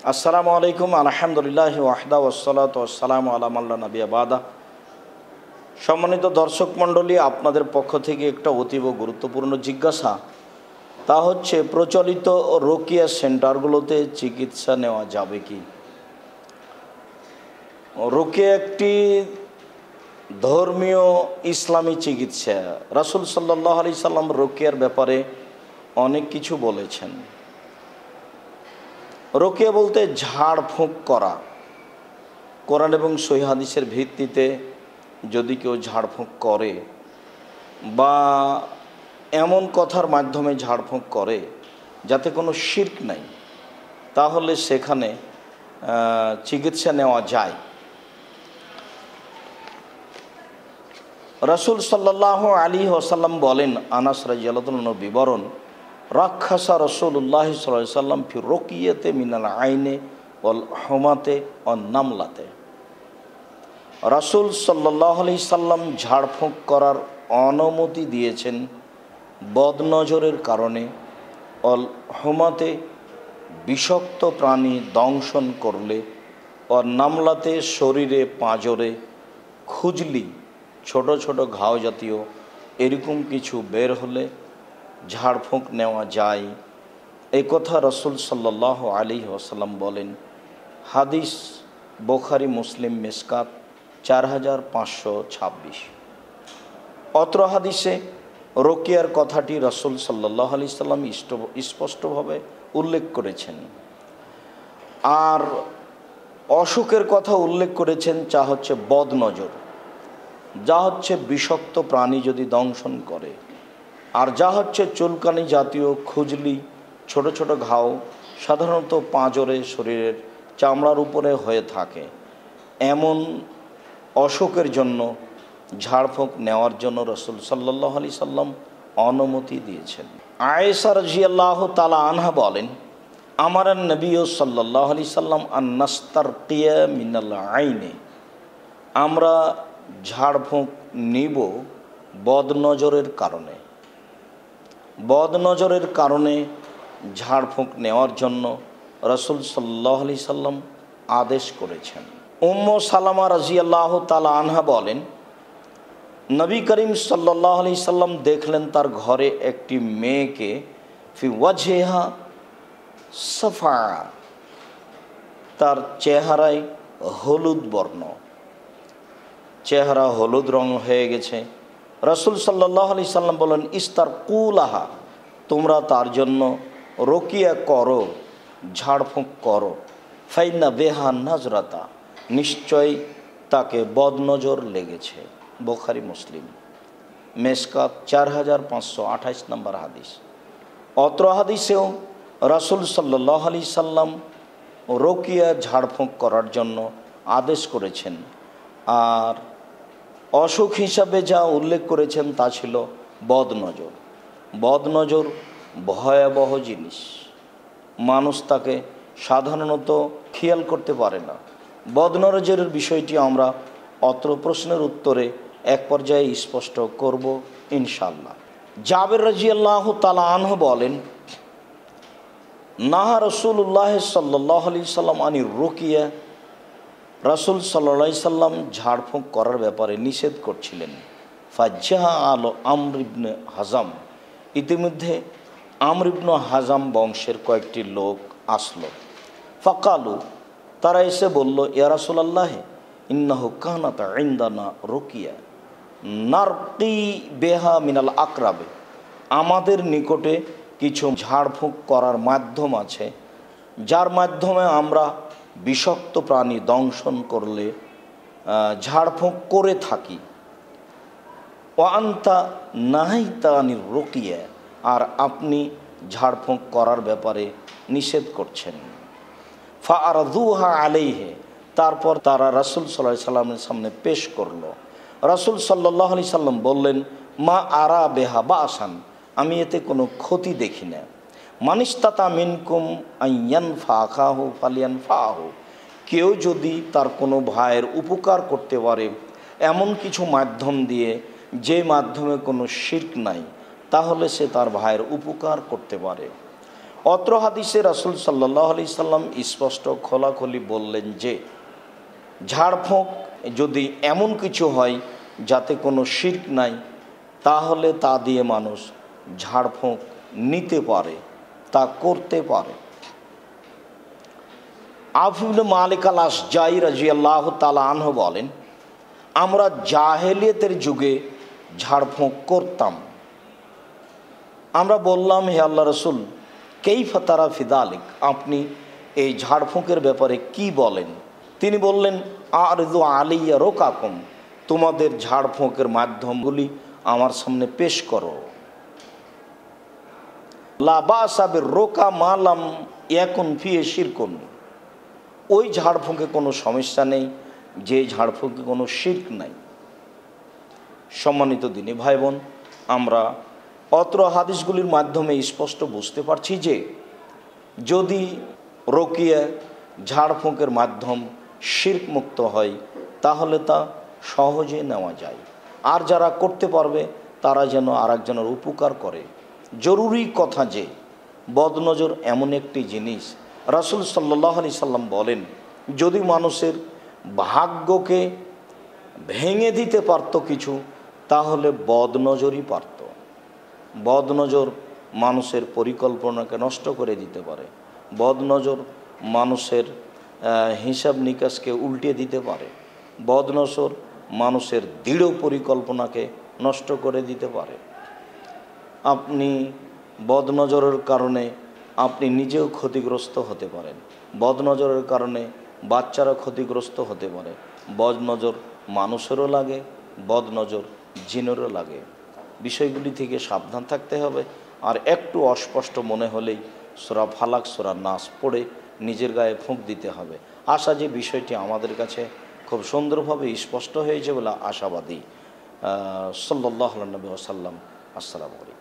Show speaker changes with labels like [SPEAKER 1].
[SPEAKER 1] আসসালামু আলাইকুম আলহামদুলিল্লাহ ওয়াহদা ওয়াসসালাতু ওয়াসসালামু আলা মান লা নাবিয়্যা বাদা। সম্মানিত দর্শক মণ্ডলী, আপনাদের পক্ষ থেকে একটা অতীব গুরুত্বপূর্ণ জিজ্ঞাসা, তা হচ্ছে প্রচলিত রোকিয়া সেন্টারগুলোতে চিকিৎসা নেওয়া যাবে কি? রোকিয়া একটি ধর্মীয় ইসলামী চিকিৎসা। রাসূল সাল্লাল্লাহু আলাইহি সাল্লাম রোকিয়ার ব্যাপারে অনেক কিছু বলেছেন। রোকিয়া বলতে ঝাড়ফুঁক করা। কোরআন এবং সহিহ হাদিসের ভিত্তিতে যদি কেউ ঝাড়ফুঁক করে বা এমন কথার মাধ্যমে ঝাড়ফুঁক করে যাতে কোনো শিরক নাই, তাহলে সেখানে চিকিৎসা নেওয়া যায়। রাসূল সাল্লাল্লাহু আলাইহি ওয়াসাল্লাম বলেন, আনাস রাদিয়াল্লাহু আনহু বিবরণ, রাখাসা রাসূলুল্লাহ সাল্লাল্লাহু আলাইহি ওয়াসাল্লাম ফি রুকিয়াতে মিনাল আইনে ওয়াল হুমাতে ওয়ান নামলাতে। রাসূল সাল্লাল্লাহু আলাইহি সাল্লাম ঝাড়ফুঁক করার অনুমতি দিয়েছেন বদনজরের কারণে, অল হুমাতে বিষাক্ত প্রাণী দংশন করলে, ও নামলাতে শরীরে পাঁজরে খুজলি ছোট ছোট ঘাও জাতীয় এরকম কিছু বের হলে ঝাড়ফুঁক নেওয়া যায়। এই কথা রাসূল সাল্লাল্লাহু আলাইহি ওয়াসাল্লাম বলেন। হাদিস বুখারী মুসলিম মিশকাত 4526। অত্র হাদিসে রোকিয়ার কথাটি রাসূল সাল্লাল্লাহু আলাইহি সাল্লাম স্পষ্টভাবে উল্লেখ করেছেন। আর অসুখের কথা উল্লেখ করেছেন, যা হচ্ছে বদনজর, যা হচ্ছে বিষাক্ত প্রাণী যদি দংশন করে, আর যা হচ্ছে চুলকানি জাতীয় খুজলি ছোট ছোট ঘাও, সাধারণত পাঁজরে শরীরের চামড়ার উপরে হয়ে থাকে। এমন অসুখের জন্য ঝাড়ফুঁক নেওয়ার জন্য রাসূল সাল্লাল্লাহু আলাইহি সাল্লাম অনুমতি দিয়েছেন। আয়েশা রাদিয়াল্লাহু তাআলা আনহা বলেন, আমারান নবী সাল্লাল্লাহু আলাইহি সাল্লাম আন নাস্তারকিয়া মিনাল আইনে, আমরা ঝাড়ফুঁক নিব বদনজরের কারণে। বদনজরের কারণে ঝাড়ফুঁক নেওয়ার জন্য রাসূল সাল্লাল্লাহু আলাইহি সাল্লাম আদেশ করেছেন। উম্মু সালামা রাদিয়াল্লাহু তাআলা আনহা বলেন, নবী করিম সাল্লাল্লাহু আলাইহি সাল্লাম দেখলেন তার ঘরে একটি মেয়েকে ফি ওয়াজহিহা সাফা, তার চেহারায় হলুদ বর্ণ, চেহারা হলুদ রং হয়ে গেছে। রাসূল সাল্লাল্লাহু আলাইহি সাল্লাম বলেন, ইস্তারকুলাহা, তোমরা তার জন্য রোকিয়া করো, ঝাড়ফুঁক করো। ফাইন্না বেহা নাজরাতা, নিশ্চয় তাকে বদনজর লেগেছে। বুখারী মুসলিম মিশকাত 4528 নম্বর হাদিস। অত্র হাদিসেও রাসূল সাল্লাল্লাহু আলাইহি সাল্লাম রোকিয়া ঝাড়ফুঁক করার জন্য আদেশ করেছেন। আর অসুখ হিসাবে যা উল্লেখ করেছেন তা ছিল বদনজর। বদনজর ভয়াবহ জিনিস, মানুষ তাকে সাধারণত খেয়াল করতে পারে না। বদনজরের বিষয়টি আমরা অত্র প্রশ্নের উত্তরে এক পর্যায়ে স্পষ্ট করব ইনশাআল্লাহ। জাবের রাদিয়াল্লাহু তাআলা আনহু বলেন, নাহা রাসূলুল্লাহ সাল্লাল্লাহু আলাইহি সাল্লাম আনি রুকিয়া, রাসূল সাল্লাল্লাহু আলাইহি সাল্লাম ঝাড়ফুঁক করার ব্যাপারে নিষেধ করছিলেন। ফাজ্জাহা আলো আমর ইবনে হাজাম, ইতিমধ্যে আমর ইবনে হাজাম বংশের কয়েকটি লোক আসলো। ফাকালু, তারা এসে বলল, ইয়া রাসূলুল্লাহ, ইন্নাহু কানাত ইনদানা রুকিয়া নারকি বেহা মিনাল আকরাবে, আমাদের নিকটে কিছু ঝাড়ফুঁক করার মাধ্যম আছে, যার মাধ্যমে আমরা বিষাক্ত প্রাণী দংশন করলে ঝাড়ফুঁক করে থাকি। ও আনতা নাহাইতানির রুকিয়া, আর আপনি ঝাড়ফুঁক করার ব্যাপারে নিষেধ করছেন। ফাআরদুহা আলাইহি, তারপর তারা রাসূল সাল্লাল্লাহু আলাইহি সাল্লামের সামনে পেশ করল। রাসূল সাল্লাল্লাহু আলাইহি সাল্লাম বললেন, মা আরা বেহা বাসান, আমি এতে কোনো ক্ষতি দেখি না। মানিস্তাতা মিনকুম আইয়ানফাহু ফালিয়ানফাহু, কেউ যদি তার কোনো ভাইয়ের উপকার করতে পারে এমন কিছু মাধ্যম দিয়ে, যে মাধ্যমে কোনো শিরক নাই, তাহলে সে তার ভাইয়ের উপকার করতে পারে। অত্র হাদিসে রাসূল সাল্লাল্লাহু আলাইহি সাল্লাম স্পষ্ট খোলাখুলি বললেন যে ঝাড়ফুঁক যদি এমন কিছু হয় যাতে কোনো শিরক নাই, তাহলে তা দিয়ে মানুষ ঝাড়ফুঁক নিতে পারে, তা করতে পারে। আউফ ইবনে মালিক আল আশজাই রাদিয়াল্লাহু তাআলা আনহু বলেন, আমরা জাহেলিয়াতের যুগে ঝাড়ফুঁক করতাম। আমরা বললাম, হে আল্লাহ রসুল, কাইফা তারা ফি যালিক, আপনি এই ঝাড়ফুঁকের ব্যাপারে কি বলেন? তিনি বললেন, আরযু আলাইয়া রোকাকুম, তোমাদের ঝাড়ফুঁকের মাধ্যমগুলি আমার সামনে পেশ করো। লা বাসা বির রোকা মা লাম ইয়াকুন ফিহি শিরকুন, ওই ঝাড়ফুঁকে কোনো সমস্যা নেই যে ঝাড়ফুঁকে কোনো শিরক নাই। সম্মানিত দিনী ভাই বোন, আমরা অত্র হাদিসগুলির মাধ্যমে স্পষ্ট বুঝতে পারছি যে যদি রুকিয়া ঝাড়ফুঁকের মাধ্যম শিরক মুক্ত হয় তাহলে তা সহজে নেওয়া যায়। আর যারা করতে পারবে তারা যেন আরেকজনের উপকার করে। জরুরি কথা যে বদনজর এমন একটি জিনিস, রাসূল সাল্লাল্লাহু আলাইহি সাল্লাম বলেন, যদি মানুষের ভাগ্যকে ভেঙে দিতে পারত কিছু, তাহলে বদনজরই পারত। বদনজর মানুষের পরিকল্পনাকে নষ্ট করে দিতে পারে। বদনজর মানুষের হিসাব নিকাশকে উল্টে দিতে পারে। বদনজর মানুষের দৃঢ় পরিকল্পনাকে নষ্ট করে দিতে পারে। আপনি বদনজরের কারণে আপনি নিজেও ক্ষতিগ্রস্ত হতে পারেন। বদনজরের কারণে বাচ্চারা ক্ষতিগ্রস্ত হতে পারে। বদনজর মানুষেরও লাগে, বদনজর জিনেরও লাগে। বিষয়গুলি থেকে সাবধান থাকতে হবে। আর একটু অস্পষ্ট মনে হলেই সূরা ফালাক, সূরা নাস পড়ে নিজের গায়ে ফুঁক দিতে হবে। আশা যে বিষয়টি আমাদের কাছে খুব সুন্দরভাবে স্পষ্ট হয়েছে বলে আশাবাদী। সাল্লাল্লাহু আলাইহি ওয়াসাল্লাম। আসসালামু আলাইকুম।